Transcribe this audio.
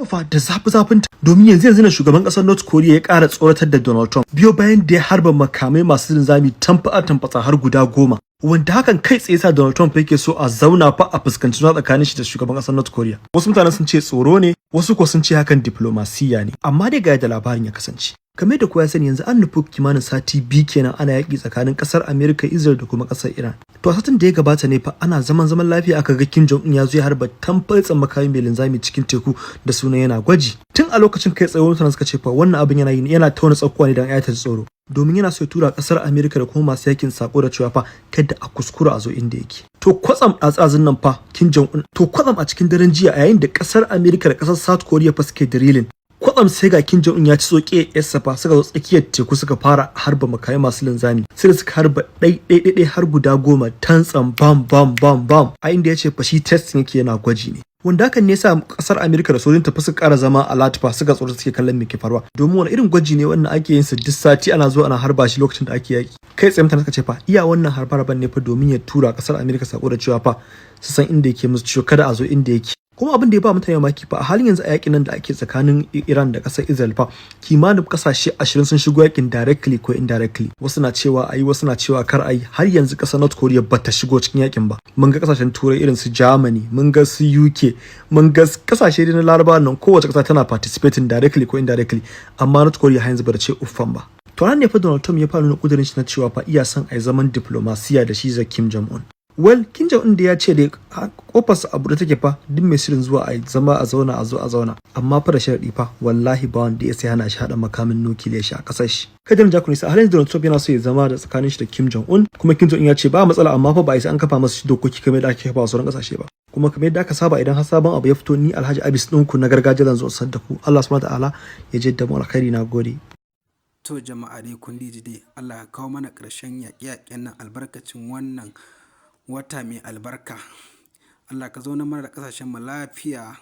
fa da zafi-zafinta domin yanzu na shugaban ƙasar North Korea ya ƙara tsoratar da Donald Trump biyo bayan da ya harba makamai masu linzami tamfatsa har guda 10 wanda hakan kai tsaye sa Donald Trump yake so a zauna fa a fuskanci zuwa tsakanin shi da shugaban ƙasar North Korea. Wasu mutanen sun ce tsoro ne, wasu ko sun ce hakan diplomasiya ne. Amma dai ga yadda labarin ya kasance. Kamar da kowa ya sani yanzu an nufi kimanin sati 2 kenan ana yaƙi tsakanin ƙasar America, Israel da kuma ƙasar Iran. To a satin da ya gabata ne fa ana zaman lafiya aka ga Kim Jong Un ya zo ya harba tamfatsan makami mai linzami cikin teku da sunan yana gwaji. Tun a lokacin kai tsaye mutanen suka ce fa wannan abin yana tauna tsakkuwa ne don ayatar tsoro. Domin yana so ya tura ƙasar America da kuma masu yakin sako da cewa fa kada a kuskura a zo inda yake. To kwatsam a tsazin nan fa Kim Jong Un to kwatsam a cikin daren jiya a yayin da ƙasar America da ƙasar South Korea fa suke drilling kwatsam sai ga Kim Jong Un ya ci soke yarsa fa suka zo tsakiyar teku suka fara harba makamai masu linzami sai da suka harba ɗai har guda 10 tantsan bam a inda ya ce fa shi testing yake yana gwaji ne wanda hakan ne yasa kasar America da sojojinta fa suka ƙara zama a Latfa suka tsoro suke kallon me ke faruwa domin wani irin gwaji ne wannan ake yin sa duk sati ana zuwa ana harba shi lokacin da ake yaki kai tsaye mutane suka ce fa iya wannan harban ne fa domin ya tura kasar America sako da cewa fa su san inda yake musu ciwo kada a zo inda yake kuma abin da ya ba mutane mamaki fa a halin yanzu a yakin nan da ake tsakanin Iran da kasar Israel fa kimanin kasashe 20 sun shigo yakin directly ko indirectly wasu na cewa ayi wasu na cewa kar ayi har yanzu kasar North Korea bata shigo cikin yakin ba mun ga kasashen turai irin su Germany mun ga su UK mun ga kasashe na Larabawa nan kowace kasa tana participating directly ko indirectly amma North Korea har yanzu bata ce uffan ba to nan ne fa Donald Trump ya fara nuna kudirin shi na cewa fa iya son ai zaman diplomasiya da shi Kim Jong Un. Well, Kim Jong Un da ya ce da kofarsa a buɗe take fa duk mai shirin zuwa a zama a zauna a zo a zauna amma fa da sharadi fa wallahi ba wanda ya sai hana shi hada makamin nukiliya shi a kasar shi. Kada mu ja ku nisa a halin Donald Trump yana so ya zama da tsakanin shi da Kim Jong Un kuma Kim Jong Un ya ce ba matsala amma fa ba isa an kafa masa dokoki kamar da ake kafa sauran kasashe ba. Kuma kamar yadda aka saba idan har sabon abu ya fito ni Alhaji Abis ɗinku na gargajiya zan zo san da ku. Allah subhanahu wa ta'ala ya jidda mu alkhairi na gode. To jama'a dai kun dai Allah ya kawo mana ƙarshen yaƙe-yaƙen nan albarkacin wannan wata mai albarka. Allah ka zauna mana da ƙasashen mu lafiya.